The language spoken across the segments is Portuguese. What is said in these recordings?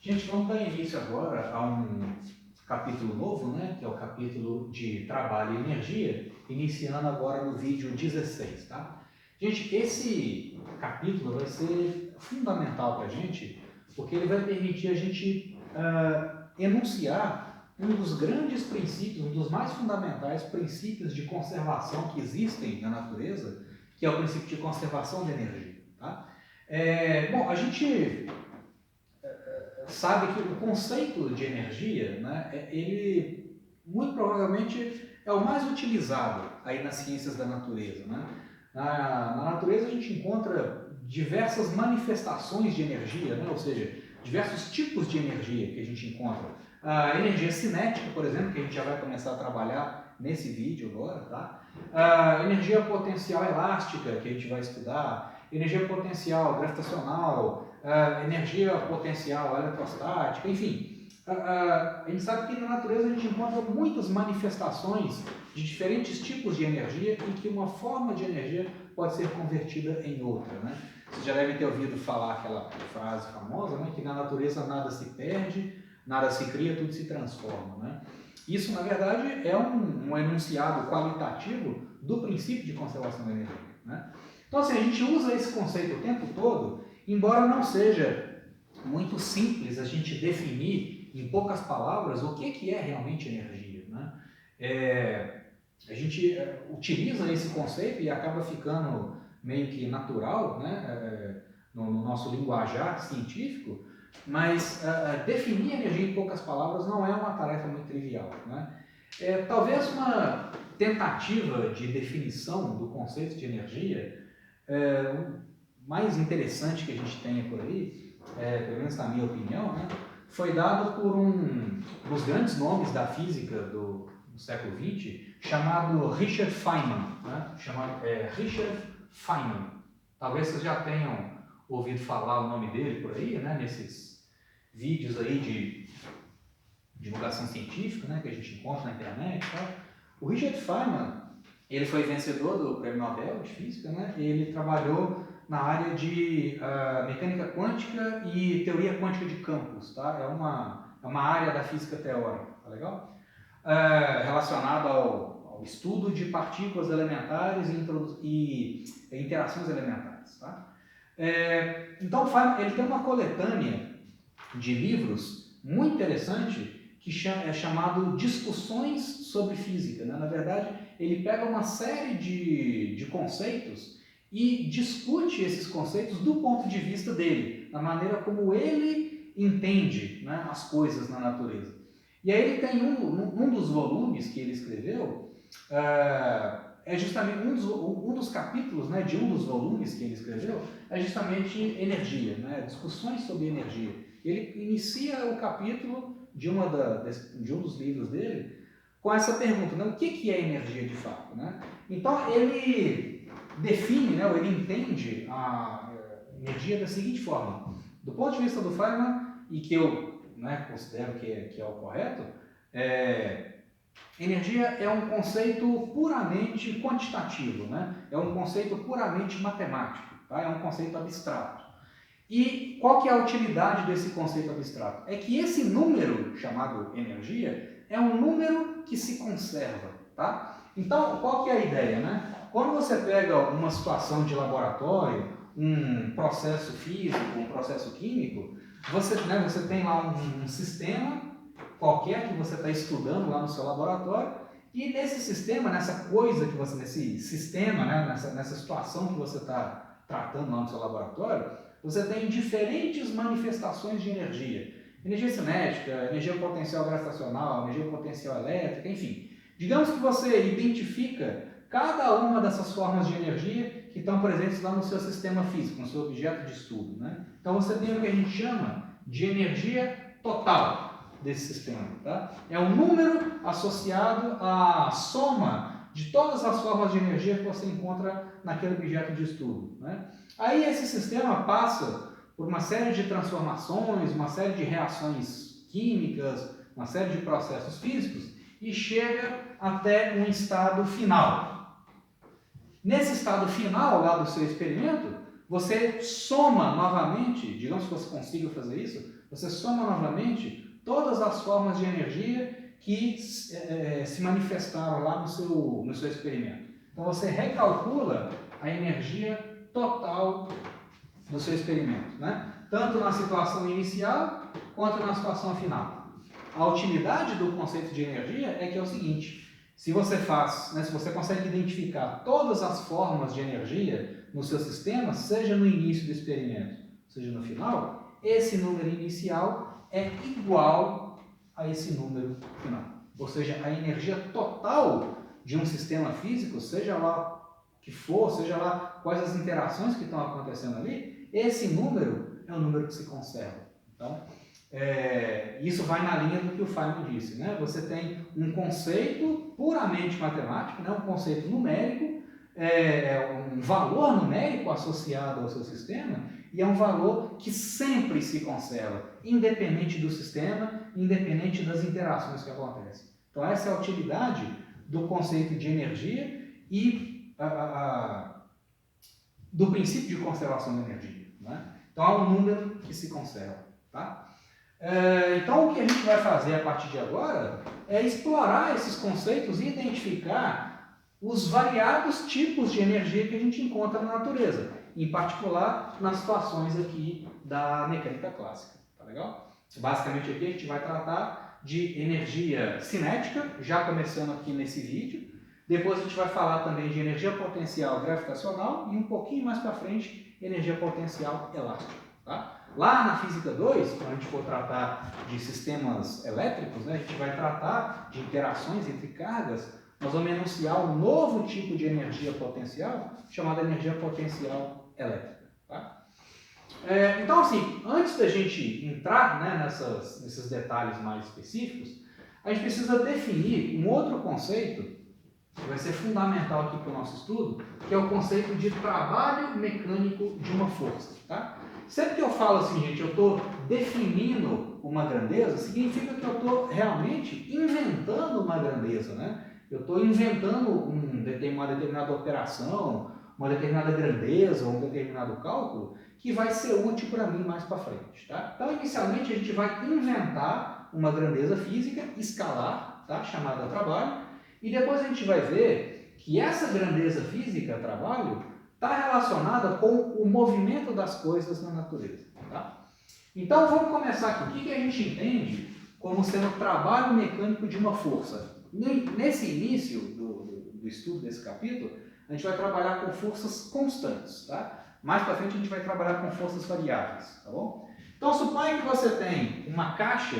Gente, vamos dar início agora a um capítulo novo, né? Que é o capítulo de trabalho e energia, iniciando agora no vídeo 16, tá? Gente, esse capítulo vai ser fundamental para a gente, porque ele vai permitir a gente enunciar um dos grandes princípios, um dos mais fundamentais princípios de conservação que existem na natureza, que é o princípio de conservação da energia, tá? Bom, a gente sabe que o conceito de energia, né, ele muito provavelmente é o mais utilizado aí nas ciências da natureza, né? Na natureza a gente encontra diversas manifestações de energia, né? Ou seja, diversos tipos de energia que a gente encontra. A energia cinética, por exemplo, que a gente já vai começar a trabalhar nesse vídeo agora, tá? A energia potencial elástica, que a gente vai estudar, energia potencial gravitacional, energia potencial eletrostática, enfim. A gente sabe que na natureza a gente encontra muitas manifestações de diferentes tipos de energia e que uma forma de energia pode ser convertida em outra, né? Vocês já devem ter ouvido falar aquela frase famosa, né, que na natureza nada se perde, nada se cria, tudo se transforma, né? Isso, na verdade, é um enunciado qualitativo do princípio de conservação da energia, né? Então, assim, a gente usa esse conceito o tempo todo, embora não seja muito simples a gente definir em poucas palavras o que é realmente energia, né? A gente utiliza esse conceito e acaba ficando meio que natural, né? No nosso linguajar científico, mas definir energia em poucas palavras não é uma tarefa muito trivial, né? Talvez uma tentativa de definição do conceito de energia mais interessante que a gente tenha por aí, pelo menos na minha opinião, né, foi dado por um dos grandes nomes da física do século XX, chamado Richard Feynman, né, Richard Feynman. Talvez vocês já tenham ouvido falar o nome dele por aí, né, nesses vídeos aí de divulgação científica, né, que a gente encontra na internet e tal. O Richard Feynman, ele foi vencedor do Prêmio Nobel de Física, né? Ele trabalhou na área de mecânica quântica e teoria quântica de campos, tá? É uma área da física teórica, tá legal? Relacionada ao estudo de partículas elementares e interações elementares, tá? Então, ele tem uma coletânea de livros muito interessante que é chamado Discussões sobre Física, né? Na verdade, ele pega uma série de conceitos e discute esses conceitos do ponto de vista dele, da maneira como ele entende, né, as coisas na natureza. E aí ele tem um dos volumes que ele escreveu, é justamente um dos capítulos, né, de um dos volumes que ele escreveu, é justamente energia, né, discussões sobre energia. Ele inicia o capítulo de um dos livros dele com essa pergunta, né? O que é energia de fato, né? Então ele define, né, ou ele entende a energia da seguinte forma: do ponto de vista do Feynman, e que eu, né, considero que é o correto, energia é um conceito puramente quantitativo, né? É um conceito puramente matemático, tá? É um conceito abstrato. E qual que é a utilidade desse conceito abstrato? É que esse número, chamado energia, é um número que se conserva, tá? Então, qual que é a ideia, né? Quando você pega uma situação de laboratório, um processo físico, um processo químico, você tem lá um sistema qualquer que você está estudando lá no seu laboratório, e nesse sistema, nesse sistema, né, nessa situação que você está tratando lá no seu laboratório, você tem diferentes manifestações de energia. Energia cinética, energia potencial gravitacional, energia potencial elétrica, enfim. Digamos que você identifica cada uma dessas formas de energia que estão presentes lá no seu sistema físico, no seu objeto de estudo, né? Então você tem o que a gente chama de energia total desse sistema, tá? É um número associado à soma de todas as formas de energia que você encontra naquele objeto de estudo, né? Aí esse sistema passa por uma série de transformações, uma série de reações químicas, uma série de processos físicos e chega até um estado final. Nesse estado final lá do seu experimento, você soma novamente, digamos que você consiga fazer isso, Você soma novamente todas as formas de energia que se manifestaram lá no seu experimento. Então você recalcula a energia total do seu experimento, né? Tanto na situação inicial quanto na situação final. A utilidade do conceito de energia é que é o seguinte: se você faz, né, se você consegue identificar todas as formas de energia no seu sistema, seja no início do experimento, seja no final, esse número inicial é igual a esse número final. Ou seja, a energia total de um sistema físico, seja lá o que for, seja lá quais as interações que estão acontecendo ali, esse número é o número que se conserva. Então, isso vai na linha do que o Feynman disse, né? Você tem um conceito puramente matemático, né? Um conceito numérico, um valor numérico associado ao seu sistema, e é um valor que sempre se conserva, independente do sistema, independente das interações que acontecem. Então essa é a utilidade do conceito de energia e do princípio de conservação da energia, né? Então há um número que se conserva, tá? Então o que a gente vai fazer a partir de agora é explorar esses conceitos e identificar os variados tipos de energia que a gente encontra na natureza, em particular nas situações aqui da mecânica clássica, tá legal? Basicamente aqui a gente vai tratar de energia cinética, já começando aqui nesse vídeo. Depois a gente vai falar também de energia potencial gravitacional e um pouquinho mais para frente, energia potencial elástica, tá? Lá na Física 2, quando a gente for tratar de sistemas elétricos, né, a gente vai tratar de interações entre cargas, nós vamos enunciar um novo tipo de energia potencial, chamada energia potencial elétrica. Tá? Então, assim, antes da gente entrar, né, nesses detalhes mais específicos, a gente precisa definir um outro conceito que vai ser fundamental aqui para o nosso estudo, que é o conceito de trabalho mecânico de uma força. Tá? Sempre que eu falo assim, gente, eu estou definindo uma grandeza, significa que eu estou realmente inventando uma grandeza, né? Eu estou inventando uma determinada operação, uma determinada grandeza, um determinado cálculo, que vai ser útil para mim mais para frente, tá? Então, inicialmente, a gente vai inventar uma grandeza física escalar, tá? Chamada trabalho, e depois a gente vai ver que essa grandeza física, trabalho, está relacionada com o movimento das coisas na natureza. Tá? Então vamos começar aqui. O que a gente entende como sendo o trabalho mecânico de uma força? Nesse início do estudo desse capítulo, a gente vai trabalhar com forças constantes. Tá? Mais para frente a gente vai trabalhar com forças variáveis. Tá bom? Então suponha que você tem uma caixa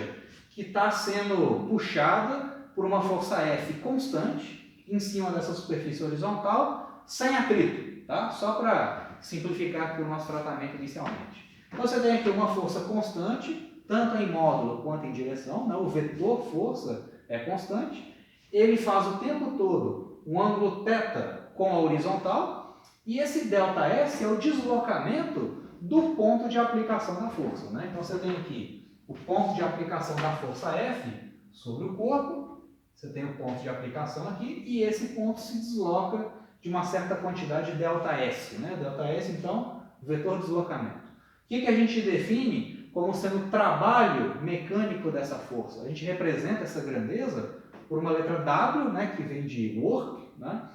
que está sendo puxada por uma força F constante em cima dessa superfície horizontal, sem atrito. Tá? Só para simplificar aqui o nosso tratamento inicialmente. Então você tem aqui uma força constante, tanto em módulo quanto em direção, né? O vetor força é constante, ele faz o tempo todo um ângulo θ com a horizontal, e esse ΔS é o deslocamento do ponto de aplicação da força. Né? Então você tem aqui o ponto de aplicação da força F sobre o corpo, você tem o ponto de aplicação aqui, e esse ponto se desloca de uma certa quantidade de ΔS. Né? ΔS, então, vetor de deslocamento. O que a gente define como sendo o trabalho mecânico dessa força? A gente representa essa grandeza por uma letra W, né, que vem de work. Né?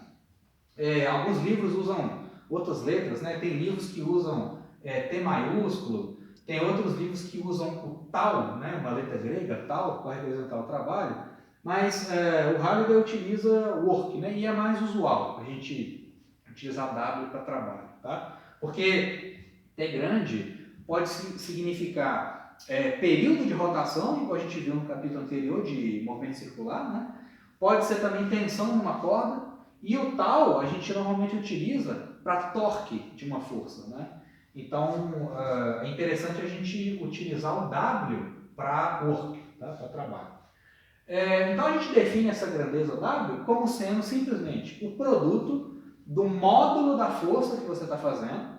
Alguns livros usam outras letras, né? Tem livros que usam T maiúsculo, tem outros livros que usam o tau, né, uma letra grega, tau, para representar o trabalho. Mas o Halliday utiliza work, né? E é mais usual a gente utilizar W para trabalho. Tá? Porque T grande pode significar período de rotação, como a gente viu no capítulo anterior de movimento circular. Né? Pode ser também tensão numa corda. E o tau a gente normalmente utiliza para torque de uma força. Né? Então é interessante a gente utilizar o W para work, tá? Para trabalho. Então a gente define essa grandeza W como sendo simplesmente o produto do módulo da força que você está fazendo,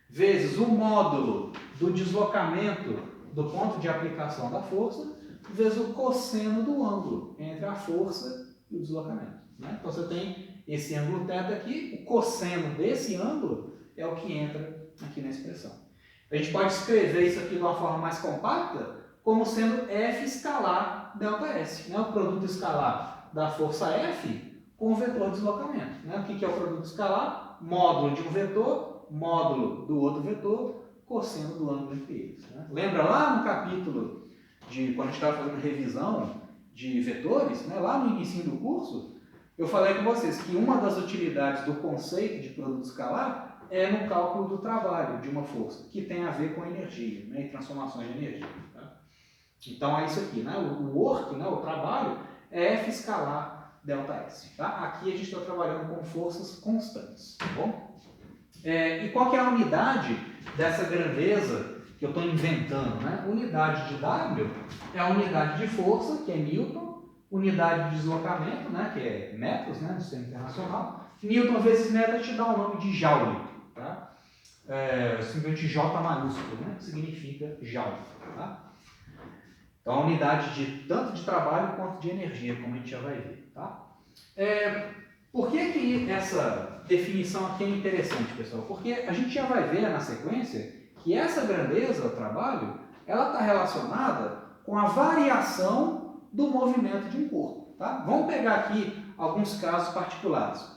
vezes o módulo do deslocamento do ponto de aplicação da força, vezes o cosseno do ângulo entre a força e o deslocamento. Né? Então você tem esse ângulo θ aqui, o cosseno desse ângulo é o que entra aqui na expressão. A gente pode escrever isso aqui de uma forma mais compacta, como sendo F escalar ΔS, né? O produto escalar da força F com o vetor de deslocamento. Né? O que é o produto escalar? Módulo de um vetor, módulo do outro vetor, cosseno do ângulo entre eles. Né? Lembra lá no capítulo de quando a gente estava fazendo revisão de vetores, né? Lá no início do curso, eu falei com vocês que uma das utilidades do conceito de produto escalar é no cálculo do trabalho de uma força, que tem a ver com energia, né? E transformações de energia. Tá? Então é isso aqui, né? O work, né? O trabalho, é F escalar ΔS. Tá? Aqui a gente está trabalhando com forças constantes. Tá bom? E qual que é a unidade dessa grandeza que eu estou inventando? Né? Unidade de W é a unidade de força, que é Newton, unidade de deslocamento, né? Que é metros, né? No sistema internacional. Newton vezes metro te dá o nome de Joule. Tá? Simplesmente J maiúsculo, né? Que significa Joule. Tá? Então, a unidade tanto de trabalho quanto de energia, como a gente já vai ver. Tá? Por que essa definição aqui é interessante, pessoal? Porque a gente já vai ver na sequência que essa grandeza, o trabalho, ela está relacionada com a variação do movimento de um corpo. Tá? Vamos pegar aqui alguns casos particulares.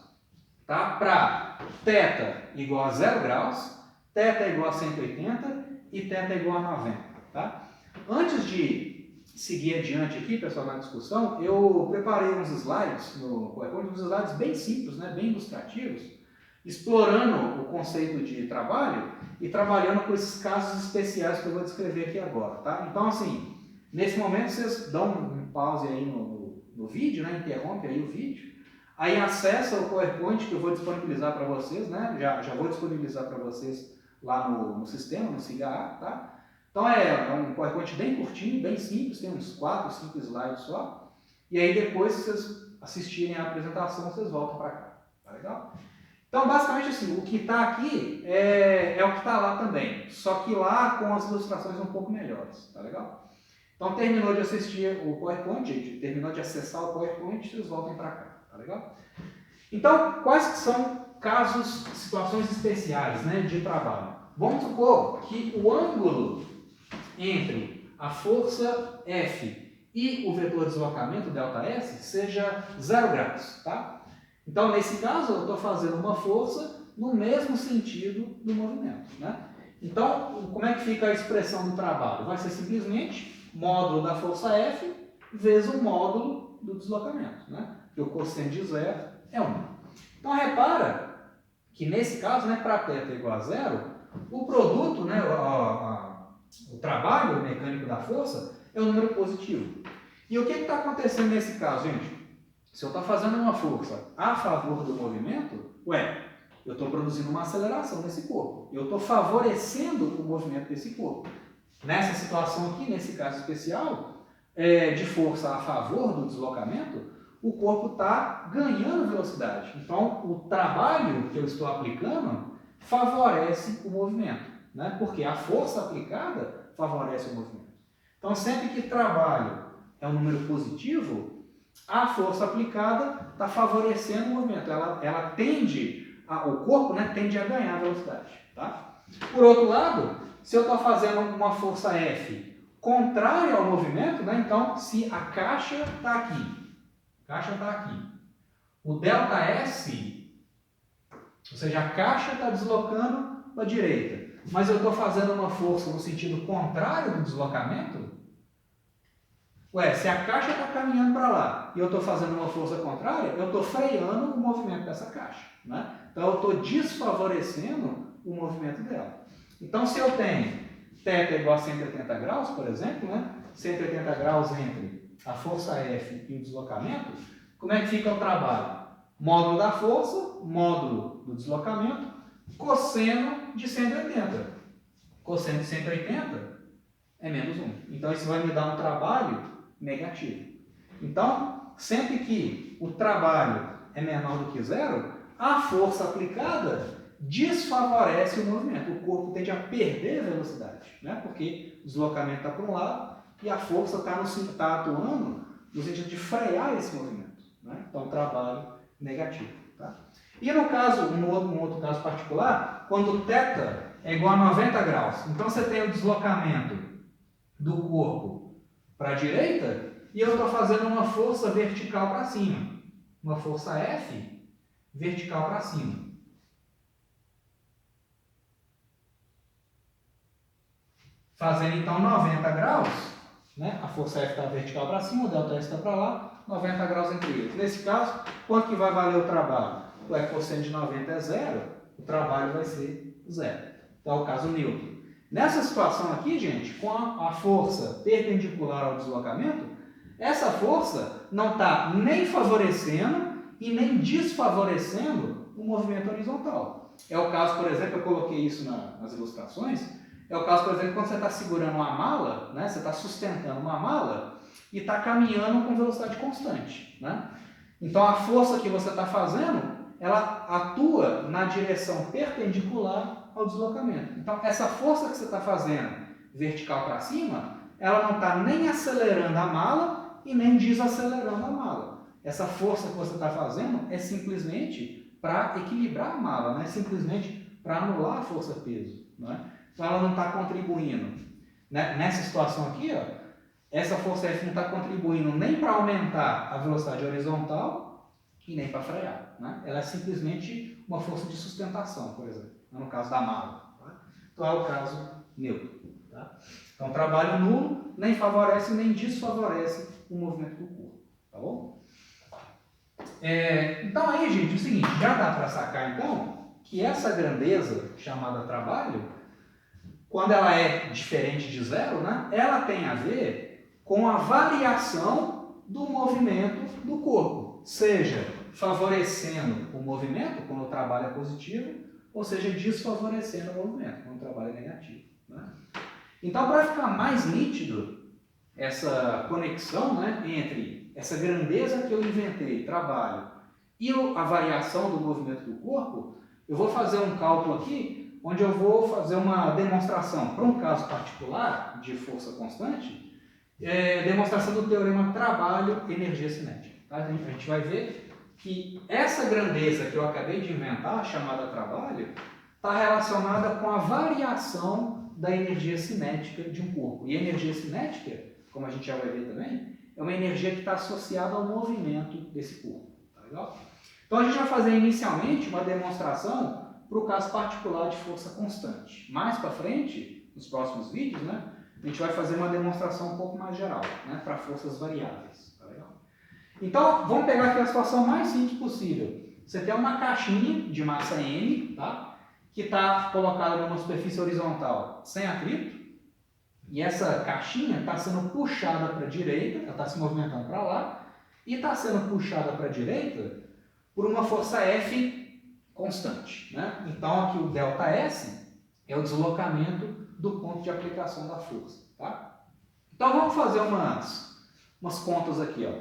Tá? Para θ igual a 0 graus, θ igual a 180 e θ igual a 90. Tá? Antes de seguir adiante aqui, pessoal, na discussão, eu preparei uns slides no PowerPoint, uns slides bem simples, né, bem ilustrativos, explorando o conceito de trabalho e trabalhando com esses casos especiais que eu vou descrever aqui agora. Tá? Então, assim, nesse momento vocês dão um pause aí no vídeo, né, interrompe aí o vídeo, aí acessa o PowerPoint que eu vou disponibilizar para vocês, né, já vou disponibilizar para vocês lá no sistema, no SIGA, tá? Então é um PowerPoint bem curtinho, bem simples, tem uns 4, 5 slides só. E aí depois, se vocês assistirem a apresentação, vocês voltam para cá. Tá legal? Então, basicamente assim, o que está aqui é o que está lá também. Só que lá com as ilustrações um pouco melhores. Tá legal? Então, terminou de assistir o PowerPoint, gente, terminou de acessar o PowerPoint, vocês voltem para cá. Tá legal? Então, quais que são casos, situações especiais, né, de trabalho? Vamos supor que o ângulo entre a força F e o vetor de deslocamento, ΔS, seja 0 graus. Tá? Então, nesse caso, eu estou fazendo uma força no mesmo sentido do movimento. Né? Então, como é que fica a expressão do trabalho? Vai ser simplesmente módulo da força F vezes o módulo do deslocamento. Né? Porque o cosseno de 0 é 1. Então, repara que nesse caso, né, para θ igual a 0, o produto, né, o trabalho mecânico da força é um número positivo. E o que está acontecendo nesse caso, gente? Se eu estou fazendo uma força a favor do movimento, eu estou produzindo uma aceleração nesse corpo. Eu estou favorecendo o movimento desse corpo. Nessa situação aqui, nesse caso especial, de força a favor do deslocamento, o corpo está ganhando velocidade. Então, o trabalho que eu estou aplicando favorece o movimento. Né? Porque a força aplicada favorece o movimento. Então, sempre que trabalho é um número positivo, a força aplicada está favorecendo o movimento. Ela tende, o corpo, né, tende a ganhar velocidade. Tá? Por outro lado, se eu estou fazendo uma força F contrária ao movimento, né, então, se a caixa está aqui, o ΔS, ou seja, a caixa está deslocando para a direita, mas eu estou fazendo uma força no sentido contrário do deslocamento, se a caixa está caminhando para lá e eu estou fazendo uma força contrária, eu estou freando o movimento dessa caixa. Né? Então, eu estou desfavorecendo o movimento dela. Então, se eu tenho θ igual a 180 graus, por exemplo, né? 180 graus entre a força F e o deslocamento, como é que fica o trabalho? Módulo da força, módulo do deslocamento, cosseno de 180. Cosseno de 180 é menos 1. Então, isso vai me dar um trabalho negativo. Então, sempre que o trabalho é menor do que 0, a força aplicada desfavorece o movimento. O corpo tende a perder velocidade, né? Porque o deslocamento está para um lado e a força está atuando no sentido de frear esse movimento. Né? Então, trabalho negativo. Tá? E no caso, um outro caso particular, quando θ é igual a 90 graus, então você tem o deslocamento do corpo para a direita e eu estou fazendo uma força vertical para cima. Uma força F vertical para cima. Fazendo então 90 graus, né? A força F está vertical para cima, o ΔS está para lá, 90 graus entre eles. Nesse caso, quanto que vai valer o trabalho? O E de 90 é zero, o trabalho vai ser zero. Então é o caso Newton. Nessa situação aqui, gente, com a força perpendicular ao deslocamento, essa força não está nem favorecendo e nem desfavorecendo o movimento horizontal. É o caso, por exemplo, eu coloquei isso nas ilustrações, é o caso, por exemplo, quando você está segurando uma mala, né, você está sustentando uma mala e está caminhando com velocidade constante. Né? Então a força que você está fazendo, ela atua na direção perpendicular ao deslocamento. Então essa força que você está fazendo vertical para cima, ela não está nem acelerando a mala e nem desacelerando a mala. Essa força que você está fazendo é simplesmente para equilibrar a mala, não é simplesmente para anular a força-peso. Né? Então ela não está contribuindo. Né? Nessa situação aqui, ó, essa força F não está contribuindo nem para aumentar a velocidade horizontal e nem para frear. Né? Ela é simplesmente uma força de sustentação, por exemplo, no caso da mala. Tá? Então é o caso Newton. Tá? Então trabalho nulo nem favorece nem desfavorece o movimento do corpo. Tá bom? Então aí, gente, é o seguinte, já dá para sacar então que essa grandeza chamada trabalho, quando ela é diferente de zero, né, ela tem a ver com a variação do movimento do corpo, seja favorecendo o movimento, quando o trabalho é positivo, ou seja, desfavorecendo o movimento, quando o trabalho é negativo. Né? Então, para ficar mais nítido essa conexão, né, entre essa grandeza que eu inventei, trabalho, e a variação do movimento do corpo, eu vou fazer um cálculo aqui, onde eu vou fazer uma demonstração para um caso particular de força constante, demonstração do teorema trabalho-energia cinética. Tá? A gente vai ver que essa grandeza que eu acabei de inventar, chamada trabalho, está relacionada com a variação da energia cinética de um corpo. E a energia cinética, como a gente já vai ver também, é uma energia que está associada ao movimento desse corpo. Tá legal? Então a gente vai fazer inicialmente uma demonstração para o caso particular de força constante. Mais para frente, nos próximos vídeos, né, a gente vai fazer uma demonstração um pouco mais geral, né, para forças variáveis. Tá legal? Então vamos pegar aqui a situação mais simples possível. Você tem uma caixinha de massa M, tá, que está colocada numa superfície horizontal sem atrito, e essa caixinha está sendo puxada para a direita, ela está se movimentando para lá, e está sendo puxada para a direita por uma força F constante. Né? Então aqui o ΔS é o deslocamento do ponto de aplicação da força. Tá? Então vamos fazer umas contas aqui. Ó.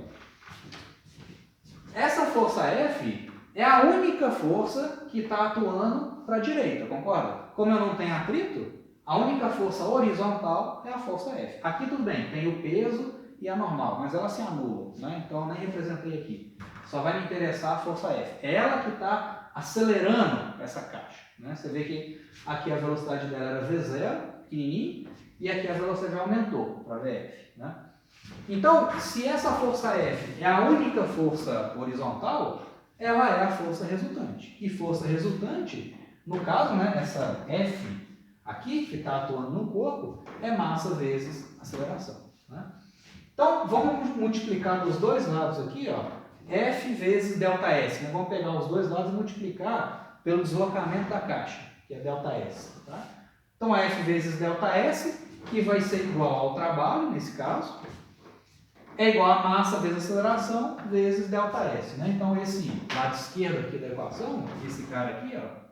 Essa força F é a única força que está atuando para a direita, concorda? Como eu não tenho atrito, a única força horizontal é a força F. Aqui tudo bem, tem o peso e a normal, mas ela se anula, né? Então eu nem representei aqui. Só vai me interessar a força F. É ela que está acelerando essa caixa. Né? Você vê que aqui a velocidade dela era V0, pequenininho, e aqui a velocidade aumentou para VF. Né? Então, se essa força F é a única força horizontal, ela é a força resultante. E força resultante, no caso, né, essa F aqui, que está atuando no corpo, é massa vezes aceleração. Né? Então, vamos multiplicar dos dois lados aqui, ó, F vezes ΔS. Né? Vamos pegar os dois lados e multiplicar pelo deslocamento da caixa, que é ΔS. Tá? Então, F vezes ΔS, que vai ser igual ao trabalho, nesse caso, é igual a massa vezes aceleração vezes ΔS. Né? Então, esse lado esquerdo aqui da equação, esse cara aqui, ó,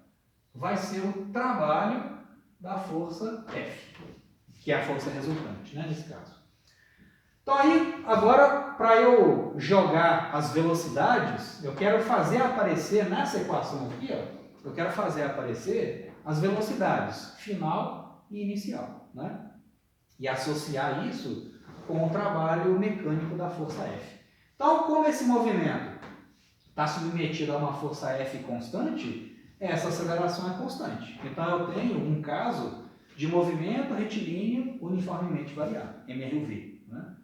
vai ser o trabalho da força F, que é a força resultante, né, nesse caso. Então aí, agora, para eu jogar as velocidades, eu quero fazer aparecer nessa equação aqui, ó, eu quero fazer aparecer as velocidades final e inicial, né? E associar isso com o trabalho mecânico da força F. Então, como esse movimento está submetido a uma força F constante, essa aceleração é constante. Então eu tenho um caso de movimento retilíneo uniformemente variável, MRUV. Né?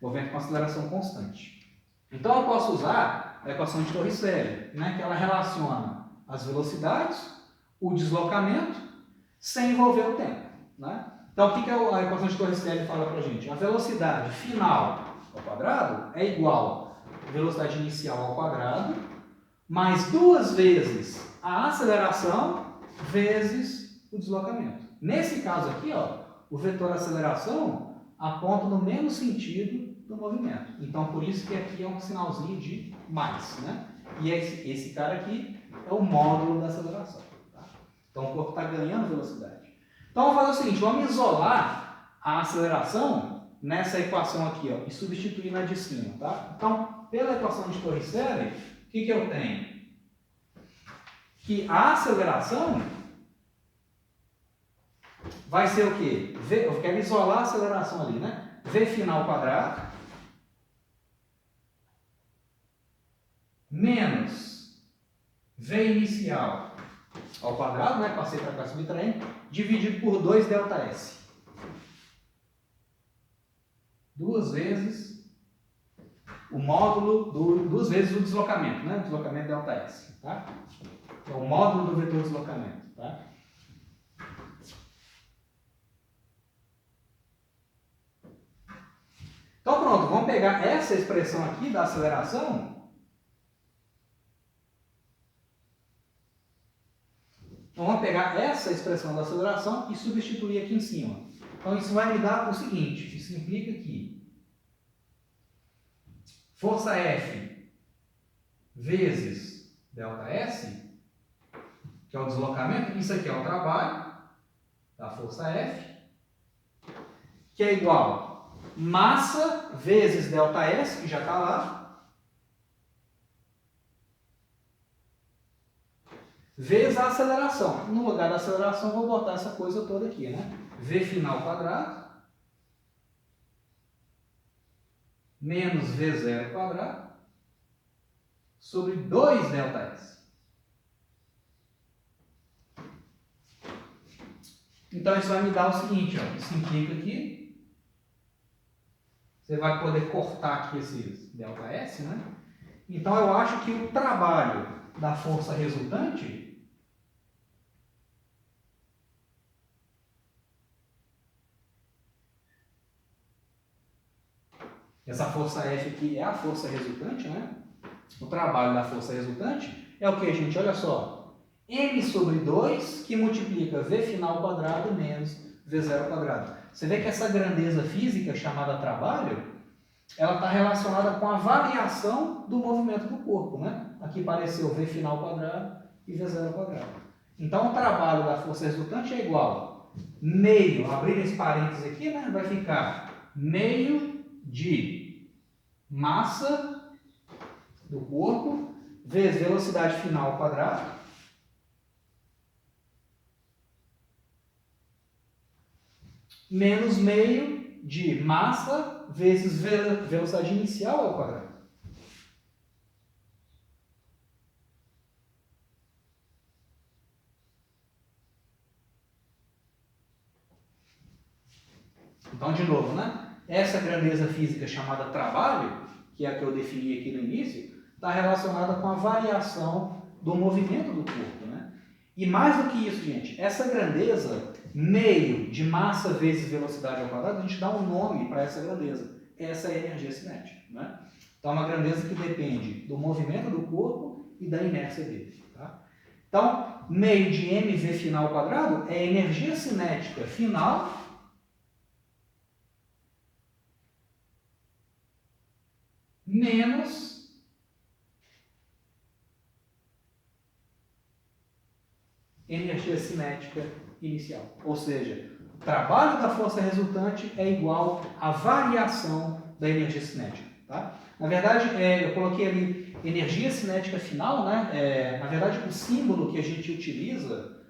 movimento com aceleração constante. Então eu posso usar a equação de Torricelli, né, que ela relaciona as velocidades, o deslocamento, sem envolver o tempo. Né? Então o que a equação de Torricelli fala para a gente? A velocidade final ao quadrado é igual à velocidade inicial ao quadrado, mais 2 vezes a aceleração vezes o deslocamento. Nesse caso aqui, ó, o vetor aceleração aponta no mesmo sentido do movimento. Então, por isso que aqui é um sinalzinho de mais. Né? E esse cara aqui é o módulo da aceleração. Tá? Então, o corpo está ganhando velocidade. Então, vamos fazer o seguinte, vamos isolar a aceleração nessa equação aqui, ó, e substituir na de cima. Tá? Então, pela equação de Torricelli, o que eu tenho? Que a aceleração vai ser o quê? Eu quero isolar a aceleração ali, né? V final quadrado menos V inicial ao quadrado, né? Passei para cá subtraindo, dividido por 2 ΔS. 2 vezes o módulo 2 vezes o deslocamento, né? O deslocamento ΔS, tá? É o módulo do vetor deslocamento, tá? Então pronto, vamos pegar essa expressão aqui da aceleração. Então vamos pegar essa expressão da aceleração e substituir aqui em cima. Então isso vai me dar o seguinte, isso implica que força F vezes ΔS, que é o deslocamento, isso aqui é o trabalho da força F, que é igual massa vezes ΔS, que já está lá, vezes a aceleração. No lugar da aceleração, vou botar essa coisa toda aqui, né? V final quadrado menos V0 quadrado sobre 2 ΔS. Então, isso vai me dar o seguinte, ó, isso implica que você vai poder cortar aqui esses ΔS, né? Então, eu acho que o trabalho da força resultante essa força F aqui é a força resultante, né? O trabalho da força resultante é o que, gente? Olha só. M sobre 2 que multiplica V final quadrado menos V0 quadrado. Você vê que essa grandeza física chamada trabalho, ela está relacionada com a variação do movimento do corpo, né? Aqui apareceu V final quadrado e V0 quadrado. Então, o trabalho da força resultante é igual meio, abrir esse parênteses aqui, né? Vai ficar meio de massa do corpo vezes velocidade final ao quadrado menos meio de massa vezes velocidade inicial ao quadrado. Então, de novo, né? Essa grandeza física chamada trabalho, que é a que eu defini aqui no início, está relacionada com a variação do movimento do corpo, né? E mais do que isso, gente, essa grandeza, meio de massa vezes velocidade ao quadrado, a gente dá um nome para essa grandeza. Essa é a energia cinética, né? Então, é uma grandeza que depende do movimento do corpo e da inércia dele, tá? Então, meio de mv final ao quadrado é a energia cinética final menos energia cinética inicial. Ou seja, o trabalho da força resultante é igual à variação da energia cinética. Tá? Na verdade, eu coloquei ali energia cinética final, né? Na verdade, o símbolo que a gente utiliza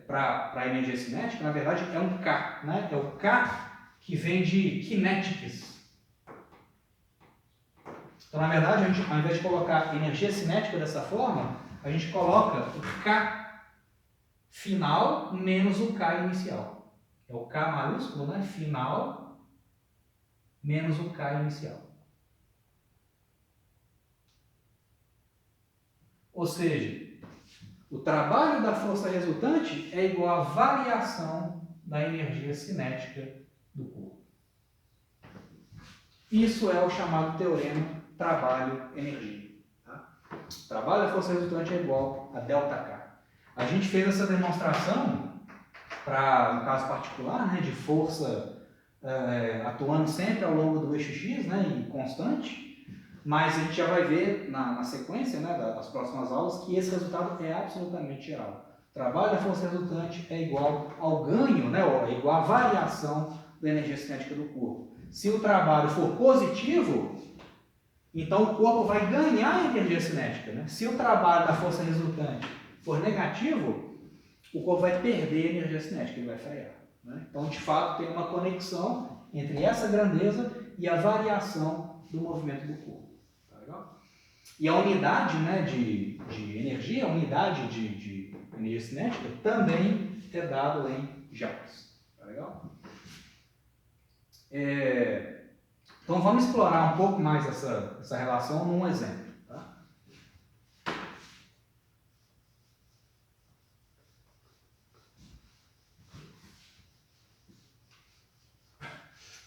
para a energia cinética, na verdade, é um K. Né? É o K que vem de kinetics. Então, na verdade, a gente, ao invés de colocar energia cinética dessa forma, a gente coloca o K final menos o K inicial. É o K maiúsculo, né? Final menos o K inicial. Ou seja, o trabalho da força resultante é igual à variação da energia cinética do corpo. Isso é o chamado teorema trabalho-energia. Tá? O trabalho da força resultante é igual a ΔK. A gente fez essa demonstração para, no caso particular, né, de força atuando sempre ao longo do eixo X, né, e constante, mas a gente já vai ver na sequência, né, das próximas aulas que esse resultado é absolutamente geral. O trabalho da força resultante é igual ao ganho, né, ou é igual à variação da energia cinética do corpo. Se o trabalho for positivo, então o corpo vai ganhar energia cinética. Né? Se o trabalho da força resultante for negativo, o corpo vai perder energia cinética, ele vai frear. Né? Então, de fato, tem uma conexão entre essa grandeza e a variação do movimento do corpo. Tá legal? E a unidade, né, de energia, a unidade de energia cinética, também é dado em joules. Tá legal? Então, vamos explorar um pouco mais essa relação num exemplo.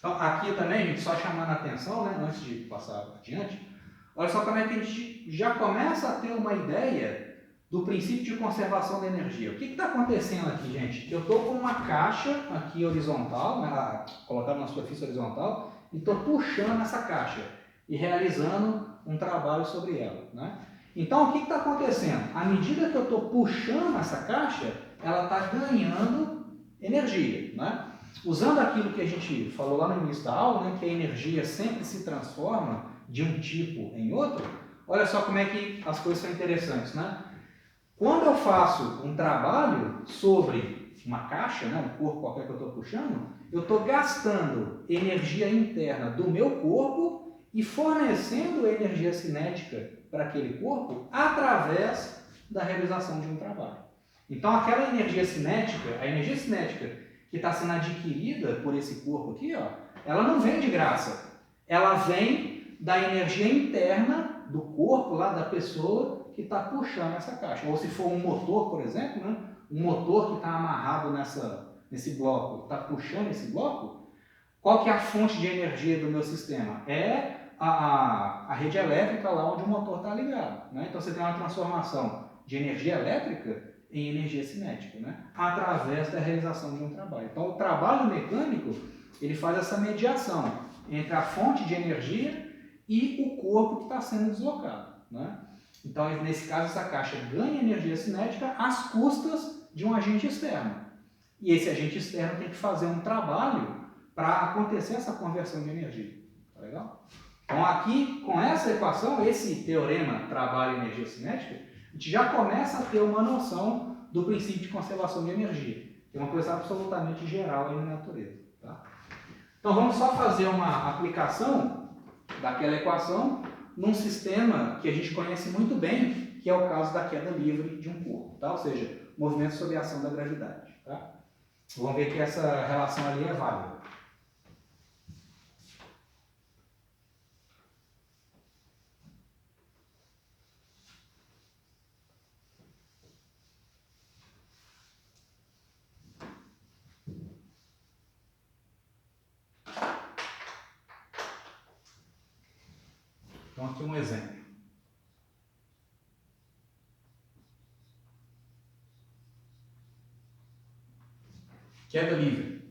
Então, aqui também, gente, só chamando a atenção, né, antes de passar adiante, olha só como é que a gente já começa a ter uma ideia do princípio de conservação da energia. O que está acontecendo aqui, gente? Eu estou com uma caixa aqui horizontal, né, colocada na superfície horizontal, e estou puxando essa caixa e realizando um trabalho sobre ela. Né? Então, o que está acontecendo? À medida que eu estou puxando essa caixa, ela está ganhando energia. Né? Usando aquilo que a gente falou lá no início da aula, né, que a energia sempre se transforma de um tipo em outro, olha só como é que as coisas são interessantes. Né? Quando eu faço um trabalho sobre uma caixa, né, um corpo qualquer que eu estou puxando, eu estou gastando energia interna do meu corpo e fornecendo energia cinética para aquele corpo através da realização de um trabalho. Então, aquela energia cinética, a energia cinética que está sendo adquirida por esse corpo aqui, ó, ela não vem de graça. Ela vem da energia interna do corpo, lá da pessoa que está puxando essa caixa. Ou se for um motor, por exemplo, né, um motor que está amarrado nesse bloco, está puxando esse bloco, qual que é a fonte de energia do meu sistema? É a rede elétrica lá onde o motor está ligado. Né? Então você tem uma transformação de energia elétrica em energia cinética, né? Através da realização de um trabalho. Então o trabalho mecânico ele faz essa mediação entre a fonte de energia e o corpo que está sendo deslocado. Né? Então nesse caso essa caixa ganha energia cinética às custas de um agente externo. E esse agente externo tem que fazer um trabalho para acontecer essa conversão de energia. Tá legal? Então aqui, com essa equação, esse teorema trabalho-energia cinética, a gente já começa a ter uma noção do princípio de conservação de energia. É uma coisa absolutamente geral aí na natureza. Tá? Então vamos só fazer uma aplicação daquela equação num sistema que a gente conhece muito bem, que é o caso da queda livre de um corpo. Tá? Ou seja, movimento sob a ação da gravidade. Tá? Vamos ver que essa relação ali é válida. Então aqui um exemplo. Queda livre.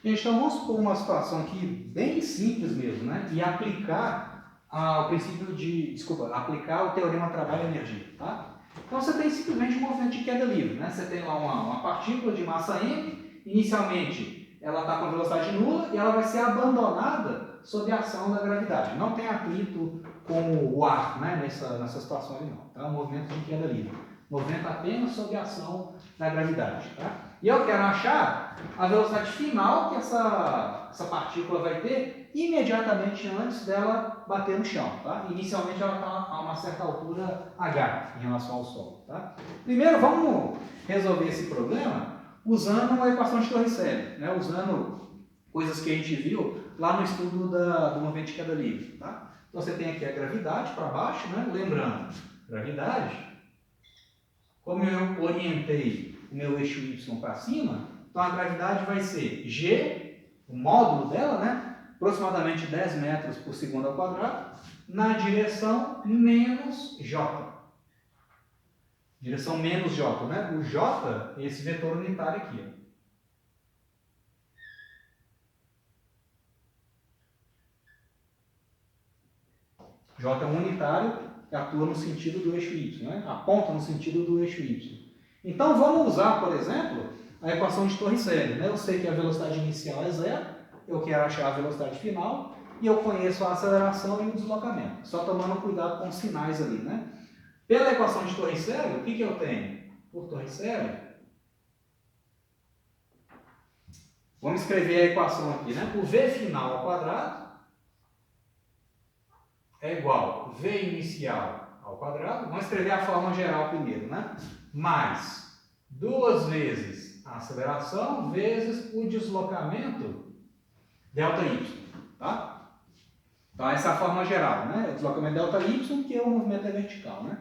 Gente, então vamos supor uma situação aqui bem simples mesmo, né? E aplicar o princípio de, aplicar o teorema trabalho-energia, tá? Então você tem simplesmente um movimento de queda livre, né? Você tem lá uma partícula de massa m, inicialmente ela está com a velocidade nula e ela vai ser abandonada sob a ação da gravidade. Não tem atrito com o ar, né? Nessa situação ali não, tá? Um movimento de queda livre. Movimento apenas sob a ação da gravidade, tá? E eu quero achar a velocidade final que essa partícula vai ter imediatamente antes dela bater no chão, tá? Inicialmente ela está a uma certa altura h em relação ao Sol, tá? Primeiro vamos resolver esse problema usando a equação de Torricelli, né? Usando coisas que a gente viu lá no estudo do movimento de queda livre, tá? Então você tem aqui a gravidade para baixo, né? Lembrando, gravidade, como eu orientei o meu eixo y para cima, então a gravidade vai ser g, o módulo dela, né? Aproximadamente 10 metros por segundo ao quadrado, na direção menos j. Direção menos j, né? O j é esse vetor unitário aqui, ó. J é um unitário que atua no sentido do eixo y, né? Aponta no sentido do eixo y. Então vamos usar, por exemplo, a equação de Torricelli, né? Eu sei que a velocidade inicial é zero, eu quero achar a velocidade final e eu conheço a aceleração e o deslocamento. Só tomando cuidado com os sinais ali, né? Pela equação de Torricelli, o que eu tenho? Por Torricelli, vamos escrever a equação aqui, né? O V final ao quadrado é igual a V inicial ao quadrado. Vamos escrever a forma geral primeiro, né? Mais 2 vezes a aceleração vezes o deslocamento ΔY, tá? Então essa é a forma geral, né? O deslocamento ΔY, que é o movimento vertical, né?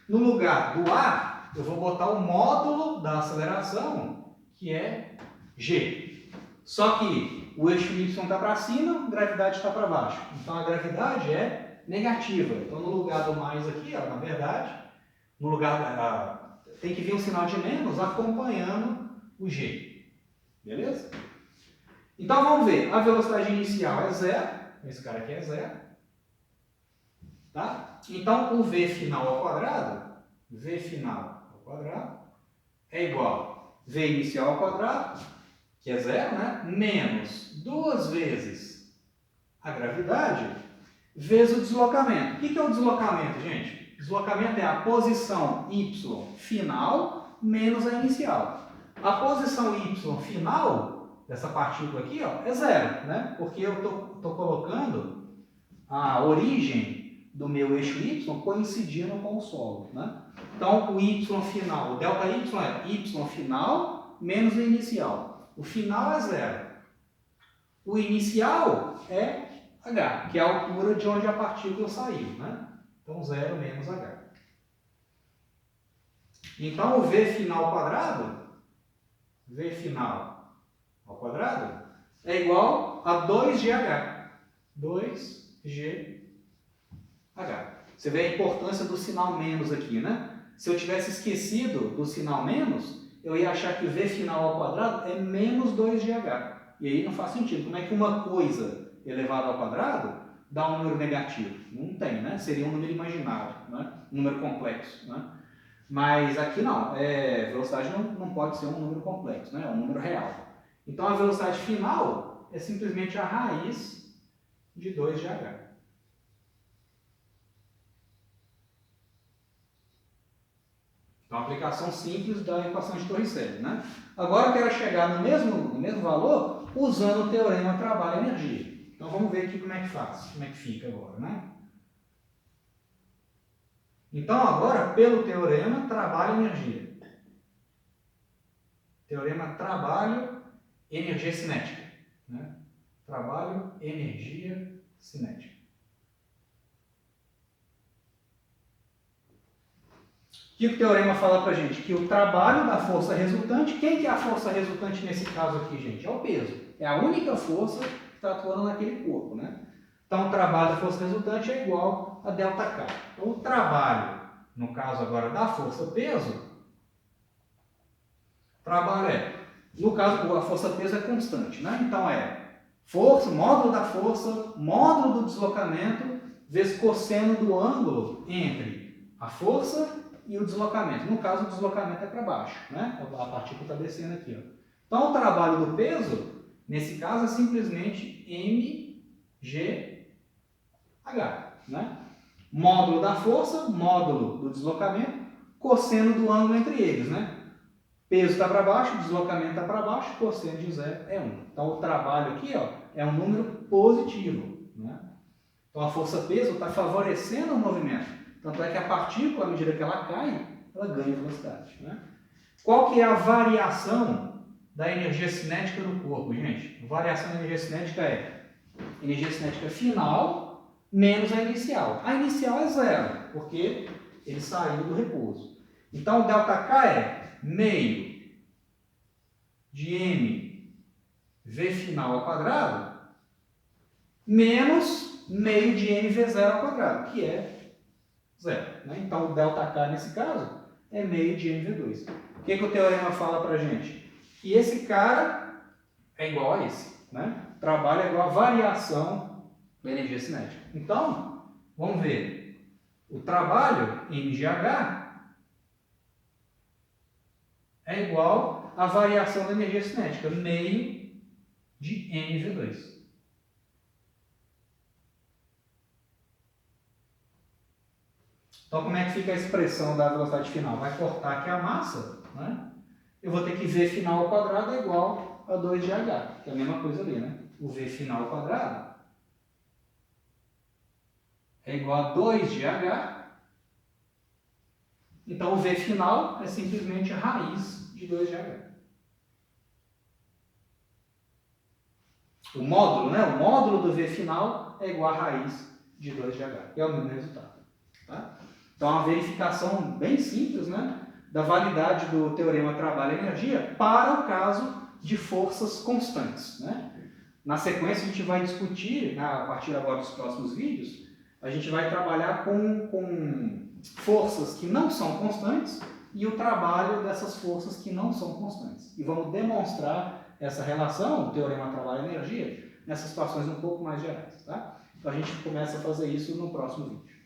No lugar do A, eu vou botar o módulo da aceleração, que é G. Só que o eixo Y está para cima, a gravidade está para baixo. Então a gravidade é negativa. Então no lugar do mais aqui, ó, na verdade, no lugar tem que vir um sinal de menos acompanhando o G. Beleza? Então vamos ver. A velocidade inicial é zero. Esse cara aqui é zero. Tá? Então o V final ao quadrado, V final ao quadrado, é igual a V inicial ao quadrado, que é zero, né? Menos 2 vezes a gravidade, vezes o deslocamento. O que é o deslocamento, gente? Deslocamento é a posição y final menos a inicial. A posição y final dessa partícula aqui, ó, é zero, né? Porque eu estou colocando a origem do meu eixo y coincidindo com o solo, né? Então, o y final, o ΔY é y final menos o inicial. O final é zero. O inicial é h, que é a altura de onde a partícula saiu, né? Então, 0 menos h. Então, o V final ao quadrado, V final ao quadrado, é igual a 2GH. 2GH. Você vê a importância do sinal menos aqui, né? Se eu tivesse esquecido do sinal menos, eu ia achar que o V final ao quadrado é menos 2GH. E aí não faz sentido. Como é que uma coisa elevada ao quadrado dá um número negativo? Não tem, né? Seria um número imaginário, né? Um número complexo, né? Mas aqui não. Velocidade não pode ser um número complexo, né? É um número real. Então a velocidade final é simplesmente a raiz de 2GH. Então, uma aplicação simples da equação de Torricelli, né? Agora eu quero chegar no mesmo valor usando o teorema trabalho-energia. Então vamos ver aqui como é que faz, como é que fica agora, né? Então agora, pelo teorema trabalho-energia. Teorema trabalho-energia cinética, né? Trabalho-energia cinética. O que o teorema fala pra gente? Que o trabalho da força resultante, quem que é a força resultante nesse caso aqui, gente? É o peso. É a única força que está atuando naquele corpo, né? Então, o trabalho da força resultante é igual a ΔK. Então, o trabalho, no caso agora da força peso, o trabalho é No caso, a força-peso é constante, né? Então força, módulo da força, módulo do deslocamento, vezes cosseno do ângulo entre a força e o deslocamento. No caso, o deslocamento é para baixo, né? A partícula está descendo aqui, ó. Então, o trabalho do peso, nesse caso, é simplesmente mgh, né? Módulo da força, módulo do deslocamento, cosseno do ângulo entre eles, né? Peso está para baixo, deslocamento está para baixo, cosseno de zero é 1. Então, o trabalho aqui, ó, é um número positivo, né? Então, a força-peso está favorecendo o movimento. Tanto é que a partícula, à medida que ela cai, ela ganha velocidade, né? Qual que é a variação da energia cinética do corpo, gente? A variação da energia cinética é energia cinética final menos a inicial. A inicial é zero, porque ele saiu do repouso. Então, o ΔK é meio de mv final ao quadrado menos meio de mv0 ao quadrado, que é zero, né? Então, o ΔK, nesse caso, é meio de mv2. O que o teorema fala para a gente? Que esse cara é igual a esse, né? Trabalho é igual a variação da energia cinética. Então, vamos ver. O trabalho, mgh, é igual à variação da energia cinética, meio de mv2. Então, como é que fica a expressão da velocidade final? Vai cortar aqui a massa, né? Eu vou ter que V final ao quadrado é igual a 2gh, que é a mesma coisa ali, né? O V final ao quadrado é igual a 2gh. Então, o V final é simplesmente a raiz de 2gh. O módulo, né? O módulo do V final é igual a raiz de 2gh. É o mesmo resultado. Tá? Então, é uma verificação bem simples, né? Da validade do teorema trabalho-energia para o caso de forças constantes, né? Na sequência, a gente vai discutir, a partir agora dos próximos vídeos, a gente vai trabalhar com forças que não são constantes e o trabalho dessas forças que não são constantes. E vamos demonstrar essa relação, o teorema trabalho-energia, nessas situações um pouco mais gerais. Tá? Então, a gente começa a fazer isso no próximo vídeo.